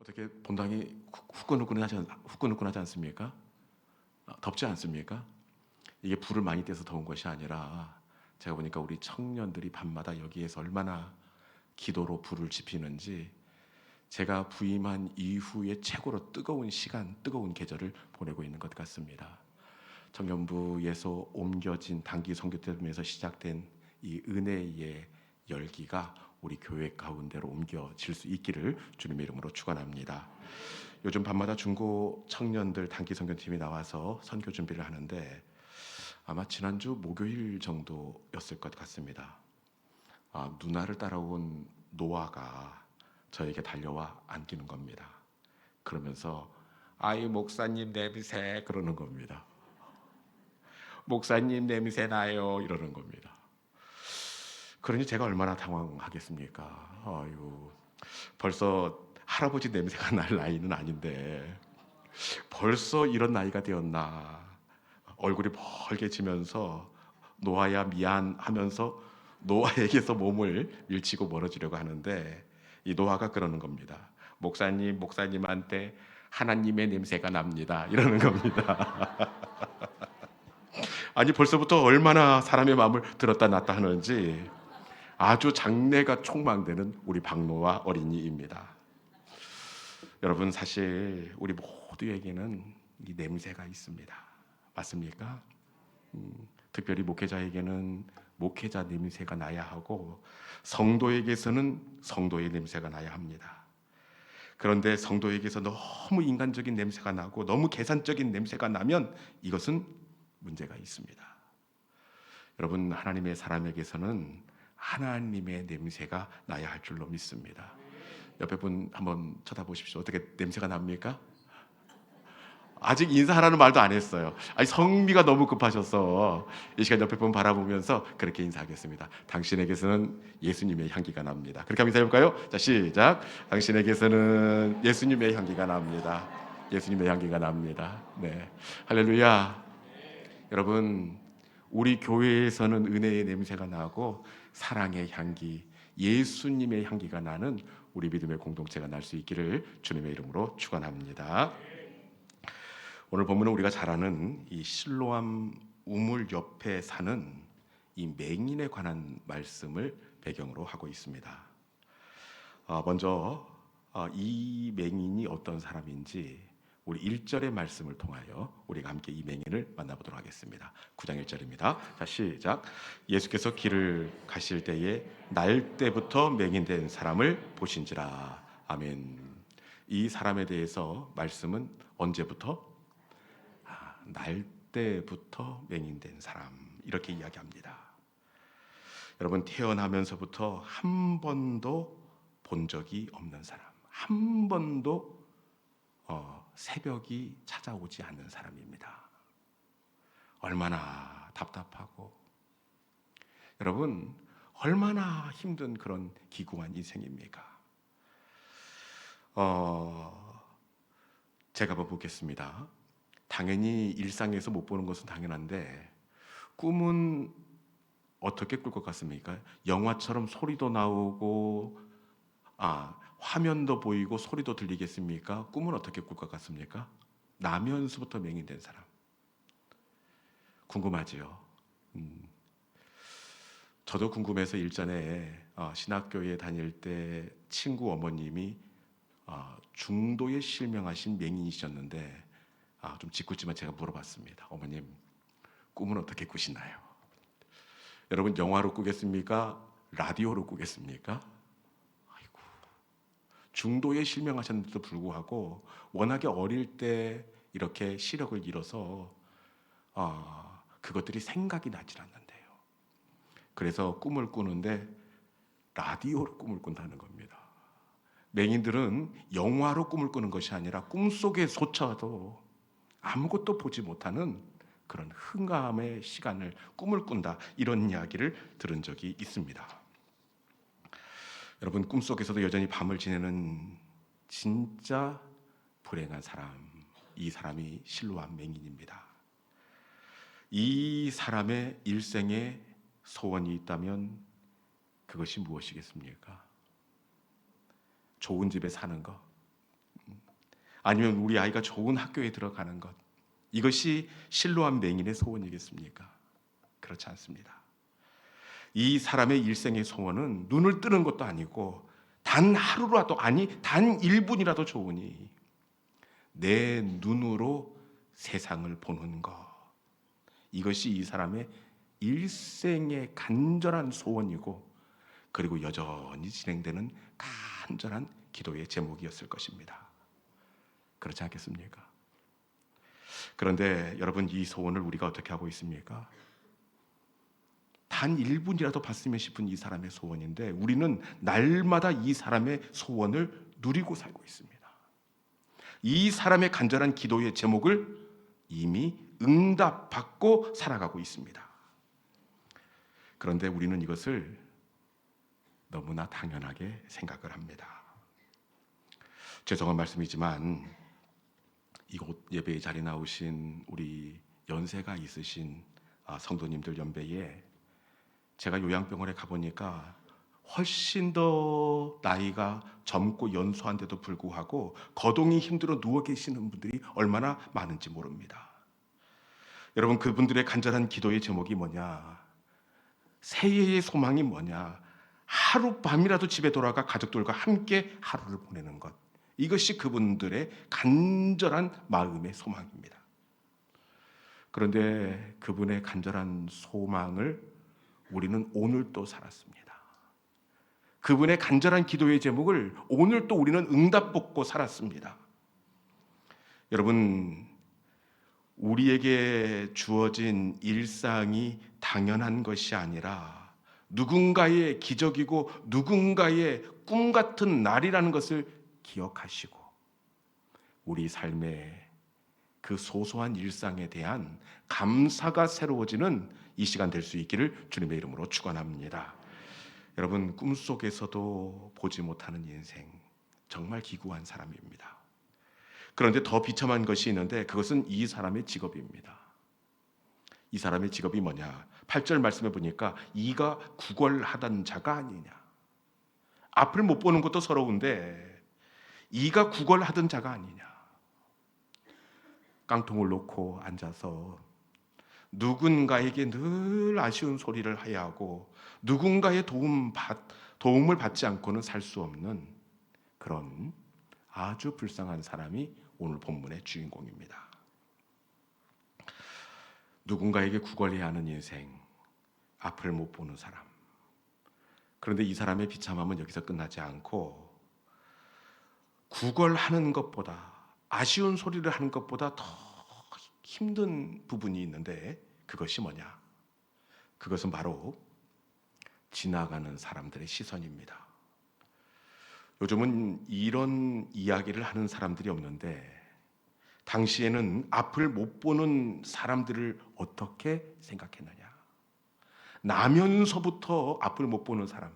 어떻게 본당이 후끈후끈하지 않습니까? 덥지 않습니까? 이게 불을 많이 떼서 더운 것이 아니라 제가 보니까 우리 청년들이 밤마다 여기에서 얼마나 기도로 불을 지피는지 제가 부임한 이후에 최고로 뜨거운 시간, 뜨거운 계절을 보내고 있는 것 같습니다. 청년부에서 옮겨진 단기 선교팀에서 시작된 이 은혜의 열기가 우리 교회 가운데로 옮겨질 수 있기를 주님의 이름으로 축원합니다. 요즘 밤마다 중고 청년들 단기 선교팀이 나와서 선교 준비를 하는데 아마 지난주 목요일 정도였을 것 같습니다. 누나를 따라온 노아가 저에게 달려와 안기는 겁니다. 그러면서 아이 목사님 냄새 그러는 겁니다. 목사님 냄새 나요 이러는 겁니다. 그러니 제가 얼마나 당황하겠습니까? 아유, 벌써 할아버지 냄새가 날 나이는 아닌데 벌써 이런 나이가 되었나. 얼굴이 벌개지면서 노아야 미안하면서 노아에게서 몸을 밀치고 멀어지려고 하는데 이 노아가 그러는 겁니다. 목사님한테 하나님의 냄새가 납니다 이러는 겁니다. 아니 벌써부터 얼마나 사람의 마음을 들었다 놨다 하는지 아주 장래가 촉망되는 우리 박노아 어린이입니다. 여러분 사실 우리 모두에게는 이 냄새가 있습니다. 맞습니까? 특별히 목회자에게는 목회자 냄새가 나야 하고 성도에게서는 성도의 냄새가 나야 합니다. 그런데 성도에게서 너무 인간적인 냄새가 나고 너무 계산적인 냄새가 나면 이것은 문제가 있습니다. 여러분 하나님의 사람에게서는 하나님의 냄새가 나야 할 줄로 믿습니다. 옆에 분 한번 쳐다보십시오. 어떻게 냄새가 납니까? 아직 인사하라는 말도 안 했어요. 아니 성미가 너무 급하셔서 이 시간 옆에 분 바라보면서 그렇게 인사하겠습니다. 당신에게서는 예수님의 향기가 납니다. 그렇게 한번 인사해볼까요? 자 시작. 당신에게서는 예수님의 향기가 납니다. 예수님의 향기가 납니다. 네, 할렐루야. 여러분 우리 교회에서는 은혜의 냄새가 나고 사랑의 향기, 예수님의 향기가 나는 우리 믿음의 공동체가 날 수 있기를 주님의 이름으로 축원합니다. 오늘 본문은 우리가 잘 아는 이 실로암 우물 옆에 사는 이 맹인에 관한 말씀을 배경으로 하고 있습니다. 먼저 이 맹인이 어떤 사람인지 우리 1절의 말씀을 통하여 우리가 함께 이 맹인을 만나보도록 하겠습니다. 9장 1절입니다. 자 시작. 예수께서 길을 가실 때에 날 때부터 맹인된 사람을 보신지라. 아멘. 이 사람에 대해서 말씀은 언제부터? 날 때부터 맹인된 사람 이렇게 이야기합니다. 여러분 태어나면서부터 한 번도 본 적이 없는 사람, 한 번도 새벽이 찾아오지 않는 사람입니다. 얼마나 답답하고 여러분 얼마나 힘든 그런 기구한 인생입니까? 제가 한번 보겠습니다. 당연히 일상에서 못 보는 것은 당연한데 꿈은 어떻게 꿀 것 같습니까? 영화처럼 소리도 나오고 화면도 보이고 소리도 들리겠습니까? 꿈은 어떻게 꿀 것 같습니까? 나면서부터 맹인된 사람 궁금하지요? 저도 궁금해서 일전에 신학교에 다닐 때 친구 어머님이 중도에 실명하신 맹인이셨는데 좀 짓궂지만 제가 물어봤습니다. 어머님 꿈은 어떻게 꾸시나요? 여러분 영화로 꾸겠습니까? 라디오로 꾸겠습니까? 아이고, 중도에 실명하셨는데도 불구하고 워낙에 어릴 때 이렇게 시력을 잃어서 그것들이 생각이 나질 않는데요. 그래서 꿈을 꾸는데 라디오로 꿈을 꾼다는 겁니다. 맹인들은 영화로 꿈을 꾸는 것이 아니라 꿈속에조차도 아무것도 보지 못하는 그런 흥감의 시간을 꿈을 꾼다 이런 이야기를 들은 적이 있습니다. 여러분 꿈속에서도 여전히 밤을 지내는 진짜 불행한 사람, 이 사람이 실로암 맹인입니다. 이 사람의 일생에 소원이 있다면 그것이 무엇이겠습니까? 좋은 집에 사는 거, 아니면 우리 아이가 좋은 학교에 들어가는 것, 이것이 실로암 맹인의 소원이겠습니까? 그렇지 않습니다. 이 사람의 일생의 소원은 눈을 뜨는 것도 아니고 단 하루라도, 아니 단 1분이라도 좋으니 내 눈으로 세상을 보는 것, 이것이 이 사람의 일생의 간절한 소원이고, 그리고 여전히 진행되는 간절한 기도의 제목이었을 것입니다. 그렇지 않겠습니까? 그런데 여러분, 이 소원을 우리가 어떻게 하고 있습니까? 단 1분이라도 봤으면 싶은 이 사람의 소원인데 우리는 날마다 이 사람의 소원을 누리고 살고 있습니다. 이 사람의 간절한 기도의 제목을 이미 응답받고 살아가고 있습니다. 그런데 우리는 이것을 너무나 당연하게 생각을 합니다. 죄송한 말씀이지만 이곳 예배의 자리에 나오신 우리 연세가 있으신 성도님들 연배에 제가 요양병원에 가보니까 훨씬 더 나이가 젊고 연소한데도 불구하고 거동이 힘들어 누워 계시는 분들이 얼마나 많은지 모릅니다. 여러분, 그분들의 간절한 기도의 제목이 뭐냐? 새해의 소망이 뭐냐? 하룻밤이라도 집에 돌아가 가족들과 함께 하루를 보내는 것, 이것이 그분들의 간절한 마음의 소망입니다. 그런데 그분의 간절한 소망을 우리는 오늘 또 살았습니다. 그분의 간절한 기도의 제목을 오늘 또 우리는 응답받고 살았습니다. 여러분, 우리에게 주어진 일상이 당연한 것이 아니라 누군가의 기적이고 누군가의 꿈 같은 날이라는 것을 기억하시고 우리 삶의 그 소소한 일상에 대한 감사가 새로워지는 이 시간 될 수 있기를 주님의 이름으로 축원합니다. 여러분, 꿈속에서도 보지 못하는 인생, 정말 기구한 사람입니다. 그런데 더 비참한 것이 있는데 그것은 이 사람의 직업입니다. 이 사람의 직업이 뭐냐? 8절 말씀해 보니까 이가 구걸하던 자가 아니냐. 앞을 못 보는 것도 서러운데 이가 구걸하던 자가 아니냐. 깡통을 놓고 앉아서 누군가에게 늘 아쉬운 소리를 해야 하고 누군가의 도움을 받지 않고는 살 수 없는 그런 아주 불쌍한 사람이 오늘 본문의 주인공입니다. 누군가에게 구걸해야 하는 인생, 앞을 못 보는 사람. 그런데 이 사람의 비참함은 여기서 끝나지 않고 구걸하는 것보다, 아쉬운 소리를 하는 것보다 더 힘든 부분이 있는데 그것이 뭐냐? 그것은 바로 지나가는 사람들의 시선입니다. 요즘은 이런 이야기를 하는 사람들이 없는데 당시에는 앞을 못 보는 사람들을 어떻게 생각했느냐? 나면서부터 앞을 못 보는 사람,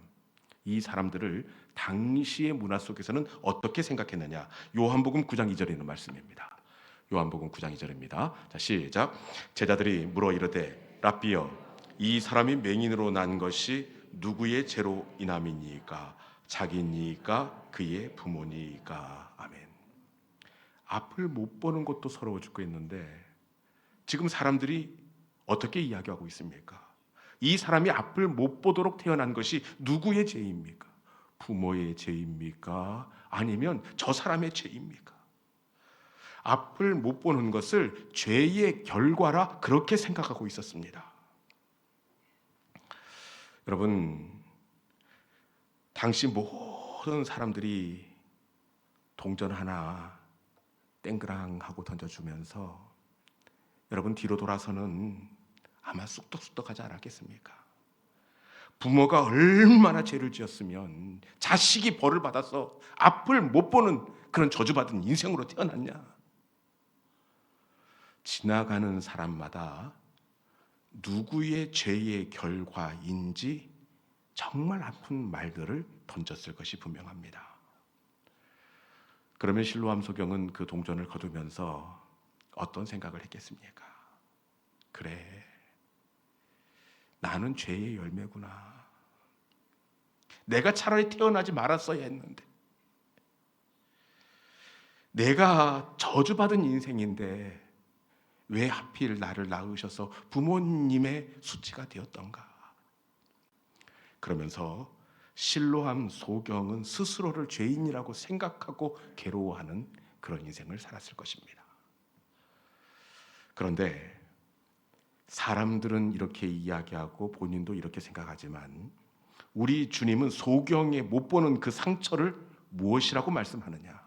이 사람들을 당시의 문화 속에서는 어떻게 생각했느냐? 요한복음 9장 2절에 있는 말씀입니다. 요한복음 9장 2절입니다. 자, 시작. 제자들이 물어 이르되 랍비여, 이 사람이 맹인으로 난 것이 누구의 죄로 인함이니까? 자기니까 그의 부모니까? 아멘. 앞을 못 보는 것도 서러워 죽겠는데 지금 사람들이 어떻게 이야기하고 있습니까? 이 사람이 앞을 못 보도록 태어난 것이 누구의 죄입니까? 부모의 죄입니까? 아니면 저 사람의 죄입니까? 앞을 못 보는 것을 죄의 결과라 그렇게 생각하고 있었습니다. 여러분, 당시 모든 사람들이 동전 하나 땡그랑 하고 던져주면서 여러분 뒤로 돌아서는 아마 쑥덕쑥덕하지 않았겠습니까? 부모가 얼마나 죄를 지었으면 자식이 벌을 받아서 앞을 못 보는 그런 저주받은 인생으로 태어났냐? 지나가는 사람마다 누구의 죄의 결과인지 정말 아픈 말들을 던졌을 것이 분명합니다. 그러면 실로암 소경은 그 동전을 거두면서 어떤 생각을 했겠습니까? 그래, 나는 죄의 열매구나. 내가 차라리 태어나지 말았어야 했는데, 내가 저주받은 인생인데 왜 하필 나를 낳으셔서 부모님의 수치가 되었던가? 그러면서 실로암 소경은 스스로를 죄인이라고 생각하고 괴로워하는 그런 인생을 살았을 것입니다. 그런데 사람들은 이렇게 이야기하고 본인도 이렇게 생각하지만 우리 주님은 소경에 못 보는 그 상처를 무엇이라고 말씀하느냐?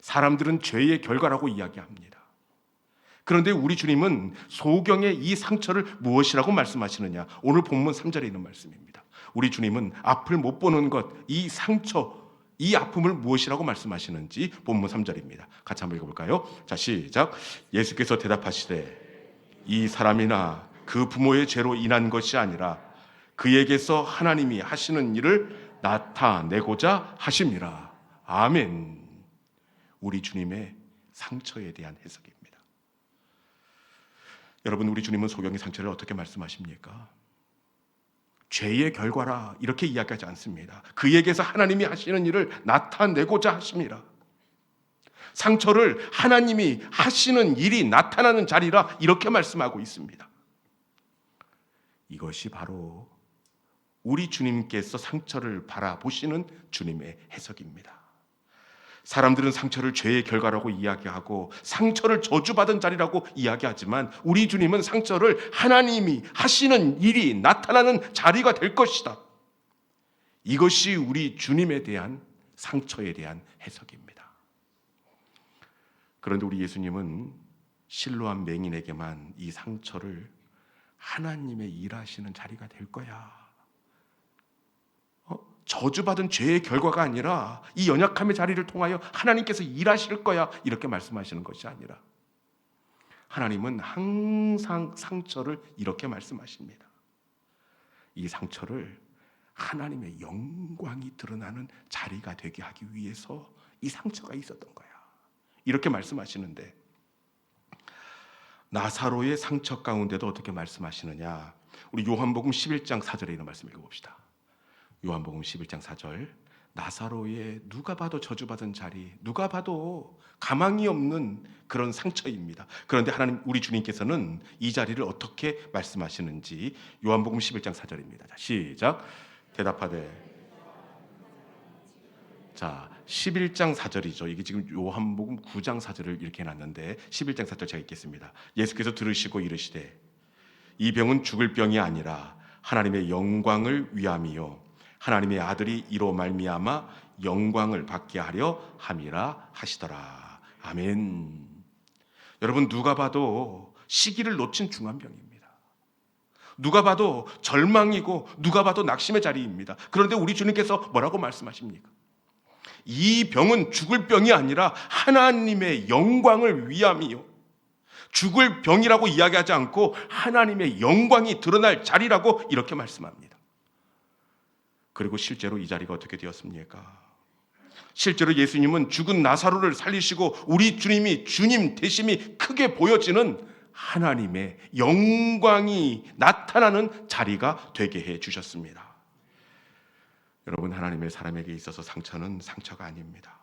사람들은 죄의 결과라고 이야기합니다. 그런데 우리 주님은 소경의 이 상처를 무엇이라고 말씀하시느냐? 오늘 본문 3절에 있는 말씀입니다. 우리 주님은 앞을 못 보는 것, 이 상처, 이 아픔을 무엇이라고 말씀하시는지 본문 3절입니다. 같이 한번 읽어볼까요? 자, 시작. 예수께서 대답하시되 이 사람이나 그 부모의 죄로 인한 것이 아니라 그에게서 하나님이 하시는 일을 나타내고자 하심이라. 아멘. 우리 주님의 상처에 대한 해석입니다. 여러분, 우리 주님은 소경의 상처를 어떻게 말씀하십니까? 죄의 결과라 이렇게 이야기하지 않습니다. 그에게서 하나님이 하시는 일을 나타내고자 하심이라. 상처를 하나님이 하시는 일이 나타나는 자리라 이렇게 말씀하고 있습니다. 이것이 바로 우리 주님께서 상처를 바라보시는 주님의 해석입니다. 사람들은 상처를 죄의 결과라고 이야기하고 상처를 저주받은 자리라고 이야기하지만 우리 주님은 상처를 하나님이 하시는 일이 나타나는 자리가 될 것이다. 이것이 우리 주님에 대한 상처에 대한 해석입니다. 그런데 우리 예수님은 실로암 맹인에게만 이 상처를 하나님의 일하시는 자리가 될 거야, 저주받은 죄의 결과가 아니라 이 연약함의 자리를 통하여 하나님께서 일하실 거야 이렇게 말씀하시는 것이 아니라 하나님은 항상 상처를 이렇게 말씀하십니다. 이 상처를 하나님의 영광이 드러나는 자리가 되게 하기 위해서 이 상처가 있었던 거야 이렇게 말씀하시는데, 나사로의 상처 가운데도 어떻게 말씀하시느냐? 우리 요한복음 11장 4절에 있는 말씀 읽어봅시다. 요한복음 11장 4절. 나사로의 누가 봐도 저주받은 자리, 누가 봐도 가망이 없는 그런 상처입니다. 그런데 하나님, 우리 주님께서는 이 자리를 어떻게 말씀하시는지 요한복음 11장 4절입니다. 자, 시작. 대답하되. 자, 11장 4절이죠. 이게 지금 요한복음 9장 4절을 이렇게 해놨는데 11장 4절 제가 읽겠습니다. 예수께서 들으시고 이르시되 이 병은 죽을 병이 아니라 하나님의 영광을 위함이요 하나님의 아들이 이로 말미암아 영광을 받게 하려 함이라 하시더라. 아멘. 여러분, 누가 봐도 시기를 놓친 중환병입니다. 누가 봐도 절망이고 누가 봐도 낙심의 자리입니다. 그런데 우리 주님께서 뭐라고 말씀하십니까? 이 병은 죽을 병이 아니라 하나님의 영광을 위함이요, 죽을 병이라고 이야기하지 않고 하나님의 영광이 드러날 자리라고 이렇게 말씀합니다. 그리고 실제로 이 자리가 어떻게 되었습니까? 실제로 예수님은 죽은 나사로를 살리시고 우리 주님이 주님 되심이 크게 보여지는 하나님의 영광이 나타나는 자리가 되게 해 주셨습니다. 여러분, 하나님의 사람에게 있어서 상처는 상처가 아닙니다.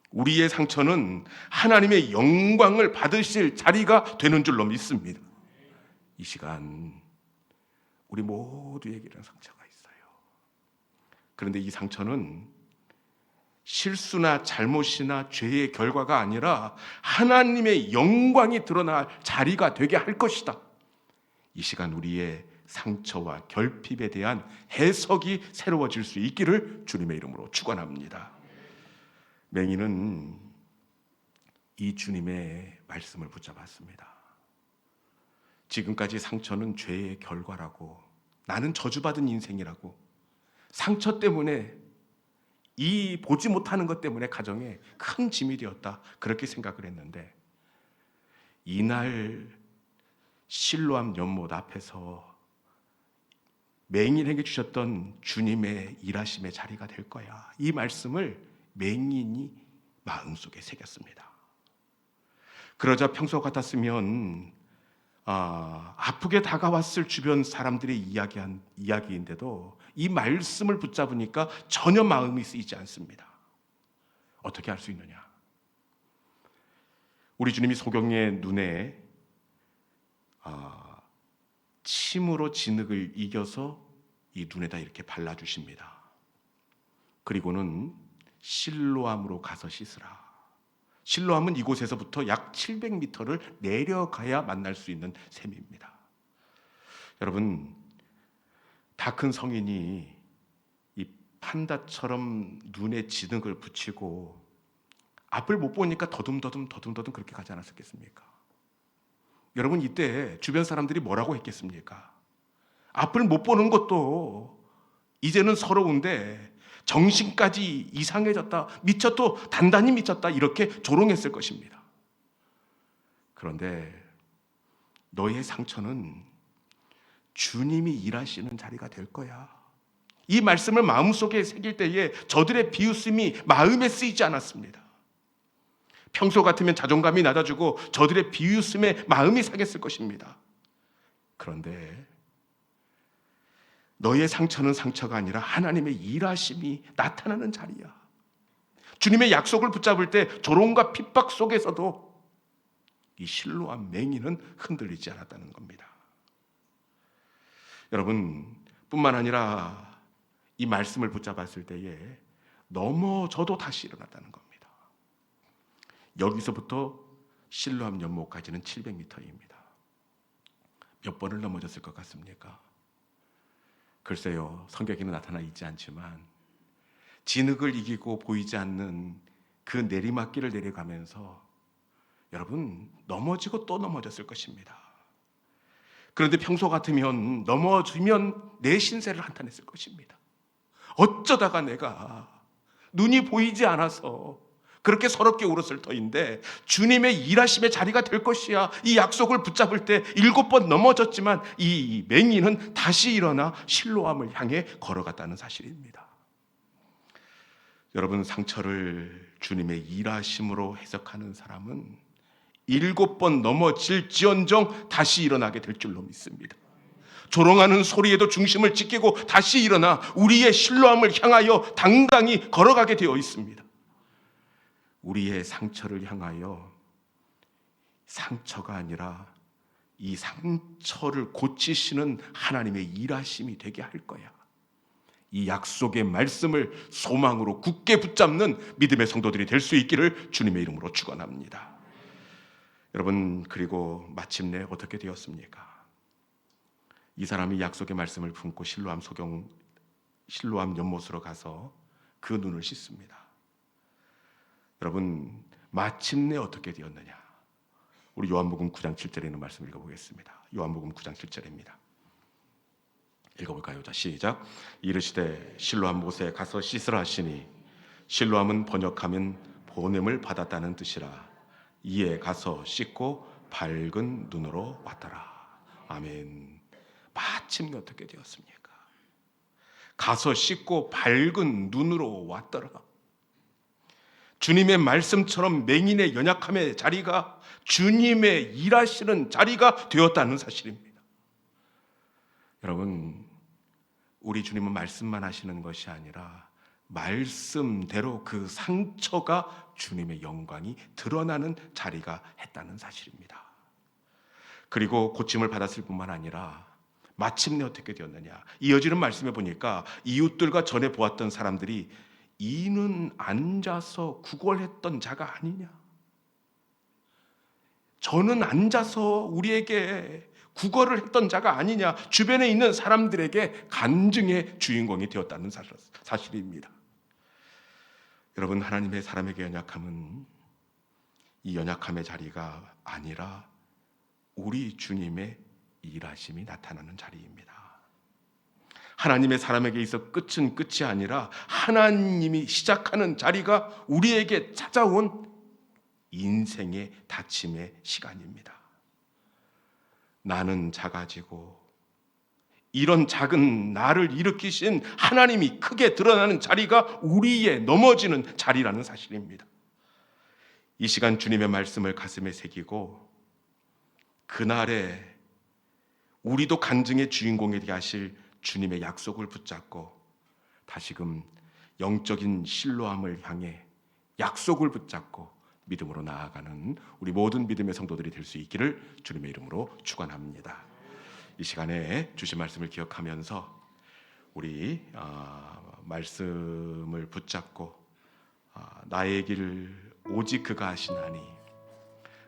우리의 상처는 하나님의 영광을 받으실 자리가 되는 줄로 믿습니다. 이 시간 우리 모두에게는 상처가 있어요. 그런데 이 상처는 실수나 잘못이나 죄의 결과가 아니라 하나님의 영광이 드러날 자리가 되게 할 것이다. 이 시간 우리의 상처와 결핍에 대한 해석이 새로워질 수 있기를 주님의 이름으로 축원합니다. 맹인은 이 주님의 말씀을 붙잡았습니다. 지금까지 상처는 죄의 결과라고, 나는 저주받은 인생이라고, 상처 때문에, 이 보지 못하는 것 때문에 가정에 큰 짐이 되었다, 그렇게 생각을 했는데 이날 실로암 연못 앞에서 맹인에게 주셨던 주님의 일하심의 자리가 될 거야, 이 말씀을 맹인이 마음속에 새겼습니다. 그러자 평소 같았으면 아프게 다가왔을 주변 사람들이 이야기한 이야기인데도 이 말씀을 붙잡으니까 전혀 마음이 쓰이지 않습니다. 어떻게 할 수 있느냐? 우리 주님이 소경의 눈에 침으로 진흙을 이겨서 이 눈에다 이렇게 발라주십니다. 그리고는 실로암으로 가서 씻으라. 실로암은 이곳에서부터 약 700m를 내려가야 만날 수 있는 셈입니다. 여러분, 다 큰 성인이 이 판다처럼 눈에 진흙을 붙이고 앞을 못 보니까 더듬더듬 그렇게 가지 않았겠습니까? 여러분, 이때 주변 사람들이 뭐라고 했겠습니까? 앞을 못 보는 것도 이제는 서러운데 정신까지 이상해졌다, 미쳤다, 단단히 미쳤다, 이렇게 조롱했을 것입니다. 그런데 너의 상처는 주님이 일하시는 자리가 될 거야. 이 말씀을 마음속에 새길 때에 저들의 비웃음이 마음에 쓰이지 않았습니다. 평소 같으면 자존감이 낮아지고 저들의 비웃음에 마음이 상했을 것입니다. 그런데 너의 상처는 상처가 아니라 하나님의 일하심이 나타나는 자리야. 주님의 약속을 붙잡을 때 조롱과 핍박 속에서도 이 실로암 맹인은 흔들리지 않았다는 겁니다. 여러분, 뿐만 아니라 이 말씀을 붙잡았을 때에 넘어져도 다시 일어났다는 겁니다. 여기서부터 실로암 연못까지는 700m입니다. 몇 번을 넘어졌을 것 같습니까? 글쎄요, 성경에는 나타나 있지 않지만 진흙을 이기고 보이지 않는 그 내리막길을 내려가면서 여러분, 넘어지고 또 넘어졌을 것입니다. 그런데 평소 같으면 넘어지면 내 신세를 한탄했을 것입니다. 어쩌다가 내가 눈이 보이지 않아서 그렇게 서럽게 울었을 터인데 주님의 일하심의 자리가 될 것이야. 이 약속을 붙잡을 때 7번 넘어졌지만 이 맹인은 다시 일어나 실로암을 향해 걸어갔다는 사실입니다. 여러분, 상처를 주님의 일하심으로 해석하는 사람은 7번 넘어질지언정 다시 일어나게 될 줄로 믿습니다. 조롱하는 소리에도 중심을 지키고 다시 일어나 우리의 실로암을 향하여 당당히 걸어가게 되어 있습니다. 우리의 상처를 향하여 상처가 아니라 이 상처를 고치시는 하나님의 일하심이 되게 할 거야. 이 약속의 말씀을 소망으로 굳게 붙잡는 믿음의 성도들이 될 수 있기를 주님의 이름으로 축원합니다. 여러분, 그리고 마침내 어떻게 되었습니까? 이 사람이 약속의 말씀을 품고 실로암 연못으로 가서 그 눈을 씻습니다. 여러분, 마침내 어떻게 되었느냐? 우리 요한복음 9장 7절에 있는 말씀 읽어보겠습니다. 요한복음 9장 7절입니다. 읽어볼까요? 자, 시작. 이르시되 실로암 못에 가서 씻으라 하시니, 실로암은 번역하면 보냄을 받았다는 뜻이라. 이에 가서 씻고 밝은 눈으로 왔더라. 아멘. 마침내 어떻게 되었습니까? 가서 씻고 밝은 눈으로 왔더라. 주님의 말씀처럼 맹인의 연약함의 자리가 주님의 일하시는 자리가 되었다는 사실입니다. 여러분, 우리 주님은 말씀만 하시는 것이 아니라 말씀대로 그 상처가 주님의 영광이 드러나는 자리가 했다는 사실입니다. 그리고 고침을 받았을 뿐만 아니라 마침내 어떻게 되었느냐? 이어지는 말씀에 보니까 이웃들과 전에 보았던 사람들이 이는 앉아서 구걸했던 자가 아니냐? 저는 앉아서 우리에게 구걸을 했던 자가 아니냐? 주변에 있는 사람들에게 간증의 주인공이 되었다는 사실입니다. 여러분, 하나님의 사람에게 연약함은 이 연약함의 자리가 아니라 우리 주님의 일하심이 나타나는 자리입니다. 하나님의 사람에게 있어 끝은 끝이 아니라 하나님이 시작하는 자리가 우리에게 찾아온 인생의 닫힘의 시간입니다. 나는 작아지고 이런 작은 나를 일으키신 하나님이 크게 드러나는 자리가 우리의 넘어지는 자리라는 사실입니다. 이 시간 주님의 말씀을 가슴에 새기고 그날에 우리도 간증의 주인공이 되게 하실 주님의 약속을 붙잡고 다시금 영적인 실로암을 향해 약속을 붙잡고 믿음으로 나아가는 우리 모든 믿음의 성도들이 될 수 있기를 주님의 이름으로 축원합니다. 이 시간에 주신 말씀을 기억하면서 우리 말씀을 붙잡고 나의 길 오직 그가 하시나니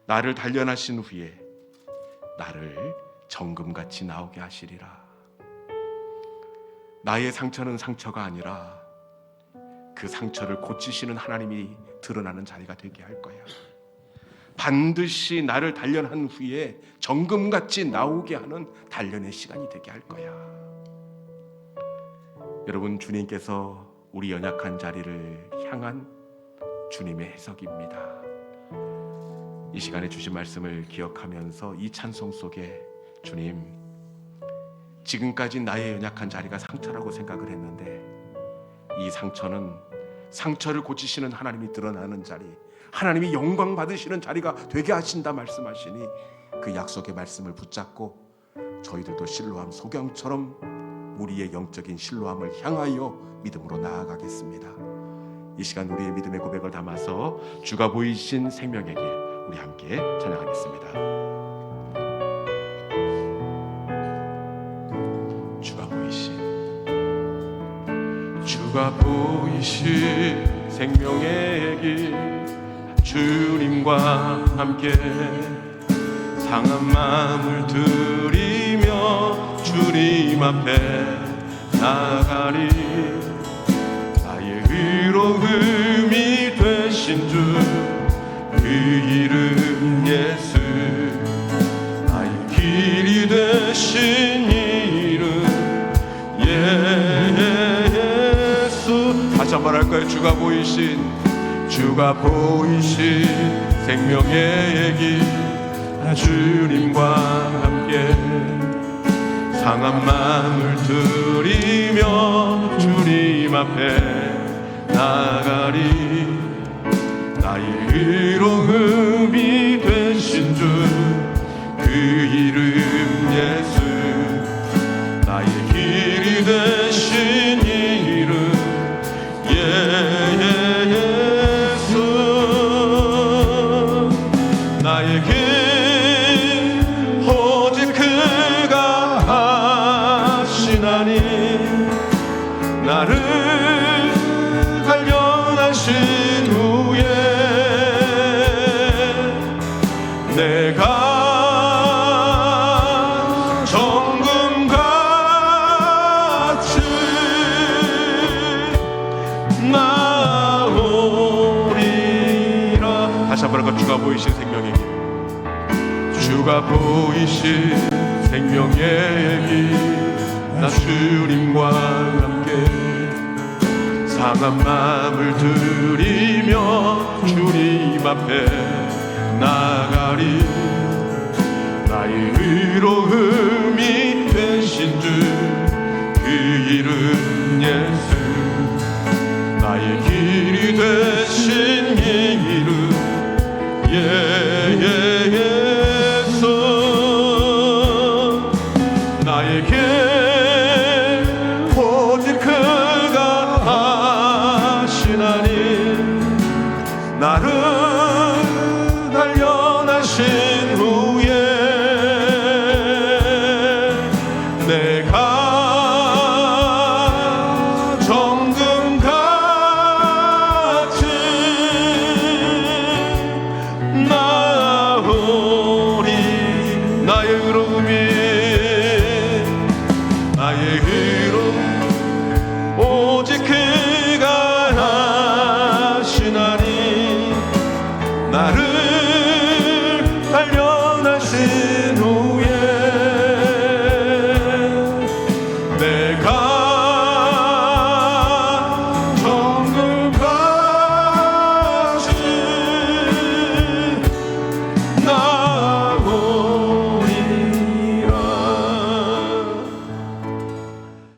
나를 단련하신 후에 나를 정금같이 나오게 하시리라. 나의 상처는 상처가 아니라 그 상처를 고치시는 하나님이 드러나는 자리가 되게 할 거야. 반드시 나를 단련한 후에 정금같이 나오게 하는 단련의 시간이 되게 할 거야. 여러분, 주님께서 우리 연약한 자리를 향한 주님의 해석입니다. 이 시간에 주신 말씀을 기억하면서 이 찬송 속에 주님, 지금까지 나의 연약한 자리가 상처라고 생각을 했는데 이 상처는 상처를 고치시는 하나님이 드러나는 자리, 하나님이 영광 받으시는 자리가 되게 하신다 말씀하시니 그 약속의 말씀을 붙잡고 저희들도 실로암 소경처럼 우리의 영적인 실로암을 향하여 믿음으로 나아가겠습니다. 이 시간 우리의 믿음의 고백을 담아서 주가 보이신 생명의 길 우리 함께 찬양하겠습니다. 주가 보이신 생명의 길 주님과 함께 상한 마음을 들이며 주님 앞에 나가리. 나의 의로움이 되신 주 그 이름 예수, 나의 길이 되신 이름 예수. 다시 한번 할까요? 주가 보이신 생명의 길 주님과 함께 상한 마음을 들이며 주님 앞에 나가리. 나의 의로움이 되신 주 그 이름 예수, 나의 길이 되신 이름 예수. 나의 길 오직 그가 하시나니 나를 단련하신 후에 내가 정금같이 나오리라. 다시 한번 할까? 주가 보이신 생명의 길, 주가 보이신 생명의 길, 나 주님과 함께 상한 마음을 들이며 주님 앞에 나가리. 나의 의로움이 되신 주 그 이름 예수, 나의 길이 되신 이름 예수. 나의 길 오직 그가 하시나니 나를 단련하신 후